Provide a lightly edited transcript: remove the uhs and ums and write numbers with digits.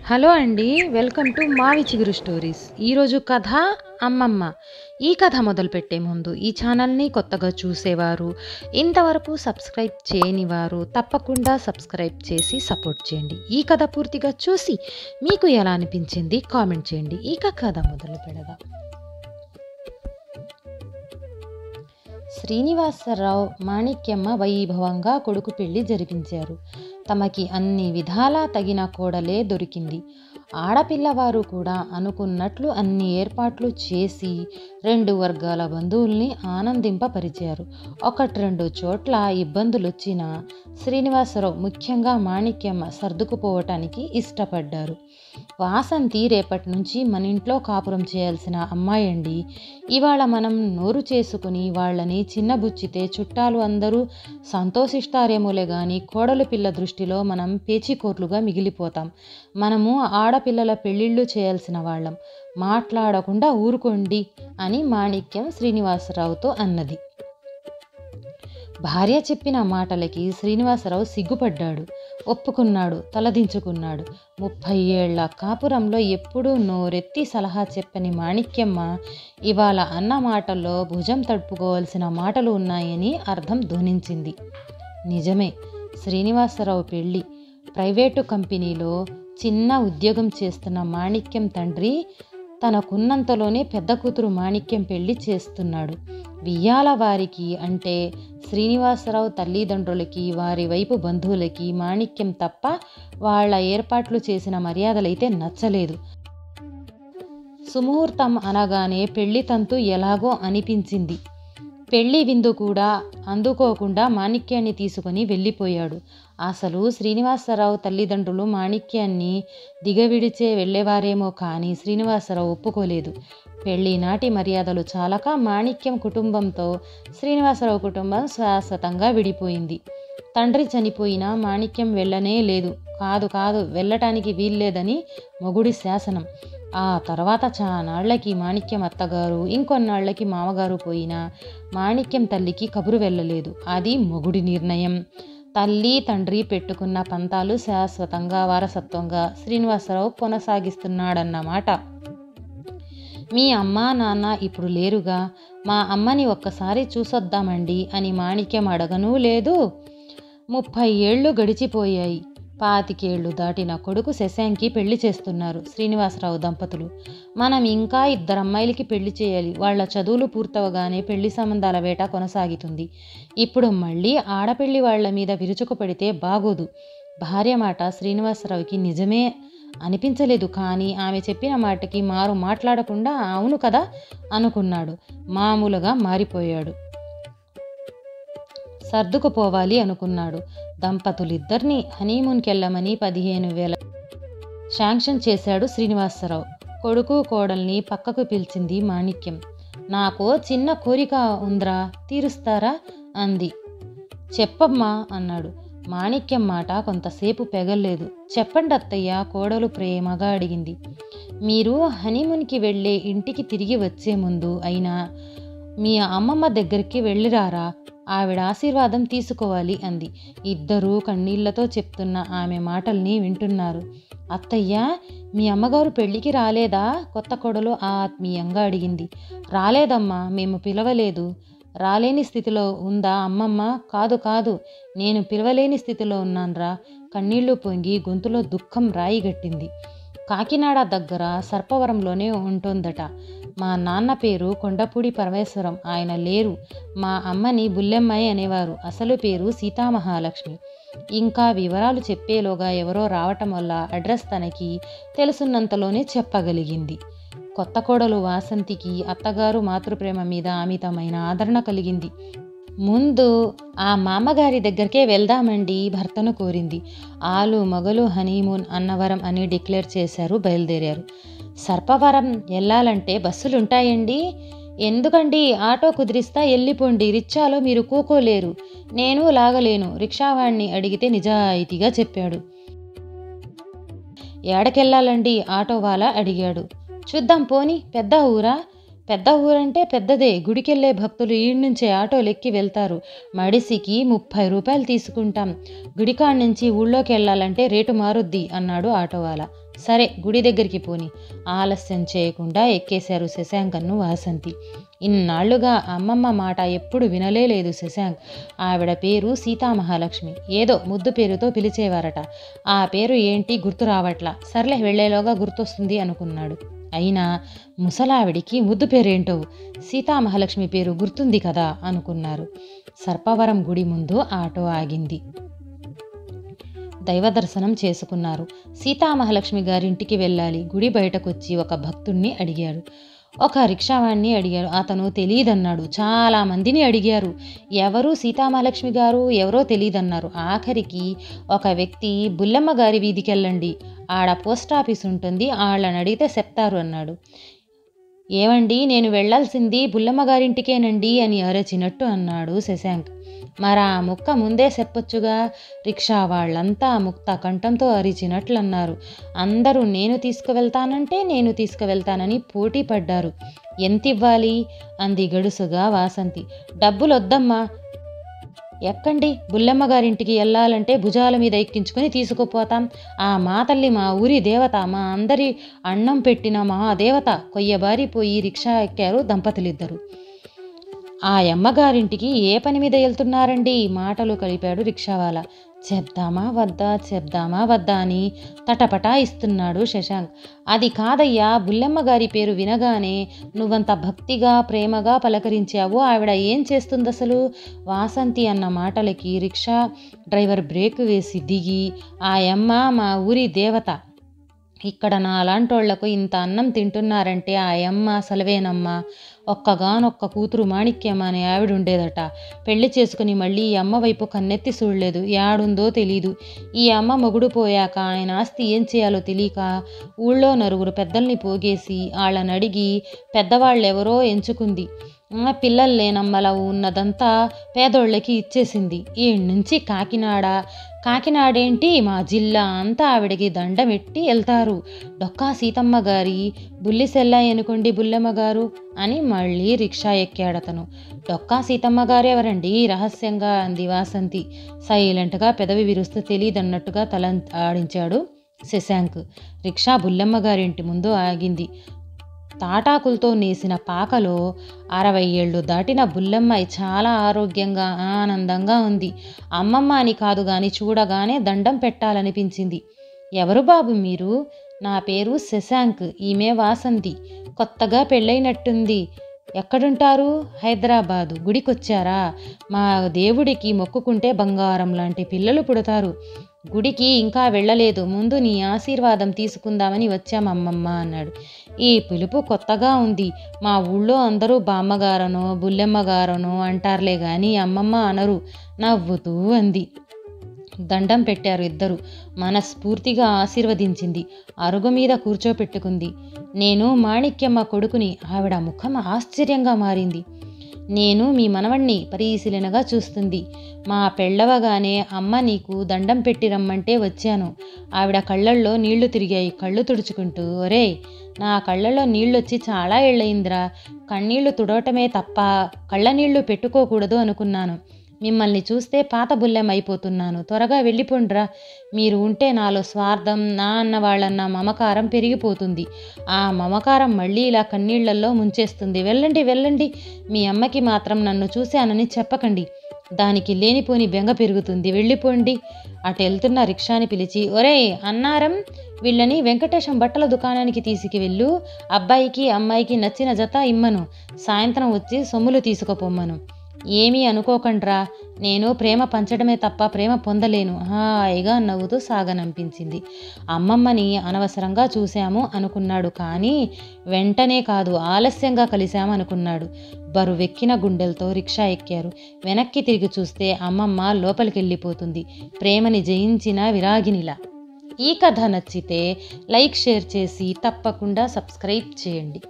Hello అండి. Welcome to మావి చిగురు స్టోరీస్. ఈరోజు కథ అమ్మమ్మ. ఈ కథ మొదలుపెట్టే ముందు ఈ ఛానల్ని కొత్తగా చూసేవారు, ఇంతవరకు సబ్స్క్రైబ్ చేయనివారు తప్పకుండా సబ్స్క్రైబ్ చేసి సపోర్ట్ చేయండి. ఈ కథ పూర్తిగా చూసి మీకు ఎలా అనిపించింది కామెంట్ చేయండి. ఇక కథ మొదలు పెడదాం. శ్రీనివాసరావు మాణిక్యమ్మ వైభవంగా కొడుకు పెళ్లి జరిపించారు. తమకి అన్ని విధాలా తగిన కోడలే దొరికింది. ఆడపిల్లవారు కూడా అనుకున్నట్లు అన్ని ఏర్పాట్లు చేసి 2 వర్గాల బంధువుల్ని ఆనందింపపరిచారు. 1-2 చోట్ల ఇబ్బందులొచ్చినా శ్రీనివాసరావు, ముఖ్యంగా మాణిక్యమ్మ సర్దుకుపోవటానికి ఇష్టపడ్డారు. వాసంతి రేపటి నుంచి మన ఇంట్లో కాపురం చేయాల్సిన అమ్మాయండి. ఇవాళ మనం నోరు చేసుకుని వాళ్ళని చిన్నబుచ్చితే చుట్టాలు అందరూ సంతోషిస్తారేమోలే గాని కోడలు పిల్ల దృష్టిలో మనం పేచీకోట్లుగా మిగిలిపోతాం. మనము ఆడపిల్లల పెళ్ళిళ్ళు చేయాల్సిన వాళ్ళం. మాట్లాడకుండా ఊరుకోండి అని మాణిక్యం శ్రీనివాసరావుతో అన్నది. భార్య చెప్పిన మాటలకి శ్రీనివాసరావు సిగ్గుపడ్డాడు. ఒప్పుకున్నాడు, తలదించుకున్నాడు. 30 ఏళ్ల కాపురంలో ఎప్పుడూ నోరెత్తి సలహా చెప్పని మాణిక్యమ్మ ఇవాళ అన్న మాటల్లో భుజం తడుపుకోవాల్సిన మాటలు ఉన్నాయని అర్థం ధ్వనించింది. నిజమే, శ్రీనివాసరావు పెళ్ళి. ప్రైవేటు కంపెనీలో చిన్న ఉద్యోగం చేస్తున్న మాణిక్యం తండ్రి తనకున్నంతలోనే పెద్ద కూతురు మాణిక్యం పెళ్లి చేస్తున్నాడు. వియ్యాల వారికి అంటే శ్రీనివాసరావు తల్లిదండ్రులకి, వారి వైపు బంధువులకి మాణిక్యం తప్ప వాళ్ళ ఏర్పాట్లు చేసిన మర్యాదలైతే నచ్చలేదు. సుముహూర్తం అనగానే పెళ్లి తంతు ఎలాగో అనిపించింది. పెళ్లి విందు కూడా అందుకోకుండా మాణిక్యాన్ని తీసుకుని వెళ్ళిపోయాడు. అసలు శ్రీనివాసరావు తల్లిదండ్రులు మాణిక్యాన్ని దిగవిడిచే వెళ్ళేవారేమో కానీ శ్రీనివాసరావు ఒప్పుకోలేదు. పెళ్లి నాటి మర్యాదలు చాలక మాణిక్యం కుటుంబంతో శ్రీనివాసరావు కుటుంబం శాశ్వతంగా విడిపోయింది. తండ్రి చనిపోయినా మాణిక్యం వెళ్ళనే లేదు. కాదు వెళ్ళటానికి వీల్లేదని మొగుడి శాసనం. ఆ తర్వాత చానాళ్లకి మాణిక్యం అత్తగారు, ఇంకొన్నాళ్లకి మామగారు పోయినా మాణిక్యం తల్లికి కబురు వెళ్ళలేదు. అది మొగుడి నిర్ణయం. తల్లి తండ్రి పెట్టుకున్న పంతాలు శాశ్వతంగా వారసత్వంగా శ్రీనివాసరావు కొనసాగిస్తున్నాడన్నమాట. మీ అమ్మా నాన్న ఇప్పుడు లేరుగా, మా అమ్మని ఒక్కసారి చూసొద్దామండి అని మాణిక్యం అడగనూ లేదు. 30 ఏళ్లు గడిచిపోయాయి. 25 ఏళ్లు దాటిన కొడుకు శశాంక్కి పెళ్లి చేస్తున్నారు శ్రీనివాసరావు దంపతులు. మనం ఇంకా 2 అమ్మాయిలకి పెళ్లి చేయాలి. వాళ్ల చదువులు పూర్తవగానే పెళ్లి సంబంధాల వేట కొనసాగుతుంది. ఇప్పుడు మళ్ళీ ఆడపెళ్లి వాళ్ల మీద విరుచుకు పడితే బాగోదు. భార్య మాట శ్రీనివాసరావుకి నిజమే అనిపించలేదు. కానీ ఆమె చెప్పిన మాటకి మారు మాట్లాడకుండా అవును కదా అనుకున్నాడు. మామూలుగా మారిపోయాడు. సర్దుకుపోవాలి అనుకున్నాడు. దంపతులిద్దరినీ హనీమూన్కి వెళ్ళమని 15,000 శాంక్షన్ చేశాడు శ్రీనివాసరావు. కొడుకు కోడల్ని పక్కకు పిలిచింది మాణిక్యం. నాకో చిన్న కోరిక ఉంద్రా, తీరుస్తారా అంది. చెప్పమ్మా అన్నాడు. మాణిక్యం మాట కొంతసేపు పెగల్లేదు. చెప్పండి అత్తయ్య, కోడలు ప్రేమగా అడిగింది. మీరు హనీమూన్కి వెళ్ళే ఇంటికి తిరిగి వచ్చే ముందు అయినా మీ అమ్మమ్మ దగ్గరికి వెళ్ళిరారా, ఆవిడ ఆశీర్వాదం తీసుకోవాలి అంది. ఇద్దరూ కన్నీళ్లతో చెప్తున్న ఆమె మాటల్ని వింటున్నారు. అత్తయ్య, మీ అమ్మగారు పెళ్లికి రాలేదా, కొత్త కోడలు ఆత్మీయంగా అడిగింది. రాలేదమ్మా, మేము పిలవలేదు. రాలేని స్థితిలో ఉందా అమ్మమ్మ? కాదు నేను పిలవలేని స్థితిలో ఉన్నాన్రా. కన్నీళ్లు పొంగి గొంతులో దుఃఖం రాయిగట్టింది. కాకినాడ దగ్గర సర్పవరంలోనే ఉంటోందట. మా నాన్న పేరు కొండపూడి పరమేశ్వరం, ఆయన లేరు. మా అమ్మని బుల్లెమ్మాయి అనేవారు. అసలు పేరు సీతామహాలక్ష్మి. ఇంకా వివరాలు చెప్పేలోగా ఎవరో రావటం వల్ల అడ్రస్ తనకి తెలుసున్నంతలోనే చెప్పగలిగింది. కొత్త కోడలు వాసంతికి అత్తగారు మాతృప్రేమ మీద అమితమైన ఆదరణ కలిగింది. ముందు ఆ మామగారి దగ్గరికే వెళ్దామండి భర్తను కోరింది. ఆలు మగలు హనీమూన్ అన్నవరం అని డిక్లేర్ చేశారు. బయలుదేరారు. సర్పవరం వెళ్ళాలంటే బస్సులుంటాయండి? ఎందుకండి, ఆటో కుదిరిస్తా, వెళ్ళిపోండి. రిక్షాలో మీరు కూకోలేరు, నేను లాగలేను. రిక్షావాణ్ణి అడిగితే నిజాయితీగా చెప్పాడు. ఏడకెళ్ళాలండి ఆటో వాళ్ళ అడిగాడు. చూద్దాం పోని, పెద్ద ఊరా? పెద్ద ఊరంటే పెద్దదే. గుడికెళ్ళే భక్తులు ఈడ్నుంచే ఆటోలెక్కి వెళ్తారు. మడిసికి 30 రూపాయలు తీసుకుంటాం. గుడికాడ నుంచి ఊళ్ళోకి వెళ్ళాలంటే రేటు మారుద్ది అన్నాడు ఆటోవాలా. సరే గుడి దగ్గరికి పోని. ఆలస్యం చేయకుండా ఎక్కేశారు శశాంకన్ను వాసంతి. ఇన్నాళ్లుగా అమ్మమ్మ మాట ఎప్పుడు వినలేదు శశాంక్. ఆవిడ పేరు సీతామహాలక్ష్మి. ఏదో ముద్దు పేరుతో పిలిచేవారట. ఆ పేరు ఏంటి గుర్తు రావట్లా. సర్లే వెళ్లేలోగా గుర్తొస్తుంది అనుకున్నాడు. అయినా ముసలావిడికి ముద్దు పేరేంటో సీతామహాలక్ష్మి పేరు గుర్తుంది కదా అనుకున్నారు. సర్పవరం గుడి ముందు ఆటో ఆగింది. దైవ దర్శనం చేసుకున్నారు. సీతామహాలక్ష్మి గారింటికి వెళ్ళాలి. గుడి బయటకొచ్చి ఒక భక్తుణ్ణి అడిగారు. ఒక రిక్షావాణ్ణి అడిగారు. అతను తెలీదన్నాడు. చాలా మందిని అడిగారు. ఎవరు సీతామహాలక్ష్మి గారు ఎవరో తెలీదన్నారు. ఆఖరికి ఒక వ్యక్తి బుల్లమ్మ గారి వీధికెళ్ళండి, ఆడ పోస్టాఫీస్ ఉంటుంది, వాళ్ళని అడిగితే చెప్తారు అన్నాడు. ఏవండి నేను వెళ్లాల్సింది బుల్లమ్మ గారింటికేనండి అని అరచినట్టు అన్నాడు శశాంక్. మరా ముక్క ముందే చెప్పొచ్చుగా. రిక్షా వాళ్ళంతా ముక్త కంఠంతో అరిచినట్లన్నారు. అందరూ నేను తీసుకువెళ్తానని పోటీ పడ్డారు. ఎంతివ్వాలి అంది గడుసుగా వాసంతి. డబ్బులొద్దమ్మా. ఎక్కండి, బుల్లమ్మ గారింటికి వెళ్ళాలంటే భుజాల మీద ఎక్కించుకొని తీసుకుపోతాం. ఆ మా తల్లి మా ఊరి దేవత, మా అందరి అన్నం పెట్టిన మహాదేవత. కొయ్యబారిపోయి రిక్షా ఎక్కారు దంపతులిద్దరు. ఆ అమ్మగారింటికి ఏ పని మీద వెళ్తున్నారండి? మాటలు కలిపాడు రిక్షావాలా. చెప్దామా వద్దా అని తటపటా ఇస్తున్నాడు శశాంక్. అది కాదయ్యా, బుల్లమ్మ గారి పేరు వినగానే నువ్వంత భక్తిగా ప్రేమగా పలకరించావు. ఆవిడ ఏం చేస్తుంది అసలు? వాసంతి అన్న మాటలకి రిక్షా డ్రైవర్ బ్రేక్ వేసి దిగి, ఆ అమ్మ మా ఊరి దేవత. ఇక్కడ నాలాంటోళ్లకు ఇంత అన్నం తింటున్నారంటే ఆ అమ్మ అసలవేనమ్మా. ఒక్కగానొక్క కూతురు మాణిక్యమ్మ అనే ఆవిడుండేదట. పెళ్లి చేసుకుని మళ్ళీ ఈ అమ్మ వైపు కన్నెత్తి చూడలేదు. యాడుందో తెలీదు. ఈ అమ్మ మొగుడు పోయాక ఆయన ఆస్తి ఏం చేయాలో తెలియక ఊళ్ళో నలుగురు పెద్దల్ని పోగేసి వాళ్ళని అడిగి పెద్దవాళ్ళెవరో ఎంచుకుంది. పిల్లలు లేనమ్మలా ఉన్నదంతా పేదోళ్ళకి ఇచ్చేసింది. ఈడ్నుంచి కాకినాడేంటి మా జిల్లా అంతా ఆవిడకి దండమెట్టి వెళ్తారు. డొక్కా సీతమ్మ గారి బుల్లిసెల్లాయి అనుకోండి బుల్లమ్మ గారు అని మళ్ళీ రిక్షా ఎక్కాడతను. డొక్కా సీతమ్మ గారెవరండి రహస్యంగా అంది వాసంతి. సైలెంట్గా పెదవి విరుస్తూ తెలీదన్నట్టుగా తల ఆడించాడు శశాంక్. రిక్షా బుల్లమ్మ గారింటి ముందు ఆగింది. తాటాకులతో నేసిన పాకలో 60 ఏళ్ళు దాటిన బుల్లమ్మాయి చాలా ఆరోగ్యంగా ఆనందంగా ఉంది. అమ్మమ్మ అని కాదు గాని చూడగానే దండం పెట్టాలనిపించింది. ఎవరు బాబు మీరు? నా పేరు శశాంక్. ఈమె వాసంతి. కొత్తగా పెళ్ళైనట్టుంది. ఎక్కడుంటారు? హైదరాబాదు. గుడికొచ్చారా? మా దేవుడికి మొక్కుకుంటే బంగారం లాంటి పిల్లలు పుడతారు. గుడికి ఇంకా వెళ్ళలేదు. ముందు నీ ఆశీర్వాదం తీసుకుందామని వచ్చామమ్మమ్మ అన్నాడు. ఈ పిలుపు కొత్తగా ఉంది. మా ఊళ్ళో అందరూ బామ్మగారనో బుల్లెమ్మగారనో అంటారులే గాని అమ్మమ్మ అనరు నవ్వుతూ అంది. దండం పెట్టారు ఇద్దరు. మనస్ఫూర్తిగా ఆశీర్వదించింది. అరుగు మీద కూర్చోపెట్టుకుంది. నేను మాణిక్యమ్మ కొడుకుని. ఆవిడ ముఖం ఆశ్చర్యంగా మారింది. నేను మీ మనవణ్ణి పరిశీలనగా చూస్తుంది. మా పెళ్ళవగానే అమ్మ నీకు దండం పెట్టి రమ్మంటే వచ్చాను. ఆవిడ కళ్ళల్లో నీళ్లు తిరిగాయి. కళ్ళు తుడుచుకుంటూ, ఒరే నా కళ్ళల్లో నీళ్ళొచ్చి చాలా ఏళ్ళయిందిరా. కన్నీళ్లు తుడవటమే తప్ప కళ్ళ నీళ్లు పెట్టుకోకూడదు అనుకున్నాను. మిమ్మల్ని చూస్తే పాత బుల్లెమైపోతున్నాను. త్వరగా వెళ్ళిపోండ్రా. మీరు ఉంటే నాలో స్వార్థం, నా అన్న వాళ్ళన్న మమకారం పెరిగిపోతుంది. ఆ మమకారం మళ్ళీ ఇలా కన్నీళ్లలో ముంచేస్తుంది. వెళ్ళండి. మీ అమ్మకి మాత్రం నన్ను చూశానని చెప్పకండి. దానికి లేనిపోని బెంగ పెరుగుతుంది. వెళ్ళిపోండి. అటెళ్తున్న రిక్షాని పిలిచి, ఒరేయ్ అన్నారం, వీళ్ళని వెంకటేశం బట్టల దుకాణానికి తీసుకువెళ్ళు. అబ్బాయికి అమ్మాయికి నచ్చిన జత ఇమ్మను. సాయంత్రం వచ్చి సొమ్ములు తీసుకుపోమ్మను. ఏమీ అనుకోకండ్రా. నేను ప్రేమ పంచడమే తప్ప ప్రేమ పొందలేను. హాయిగా నవ్వుతూ సాగనంపించింది. అమ్మమ్మని అనవసరంగా చూశాము అనుకున్నాడు. కానీ వెంటనే కాదు, ఆలస్యంగా కలిశామనుకున్నాడు. బరువెక్కిన గుండెలతో రిక్షా ఎక్కారు. వెనక్కి తిరిగి చూస్తే అమ్మమ్మ లోపలికెళ్ళిపోతుంది. ప్రేమని జయించిన విరాగినిలా. ఈ కథ నచ్చితే లైక్, షేర్ చేసి తప్పకుండా సబ్స్క్రైబ్ చేయండి.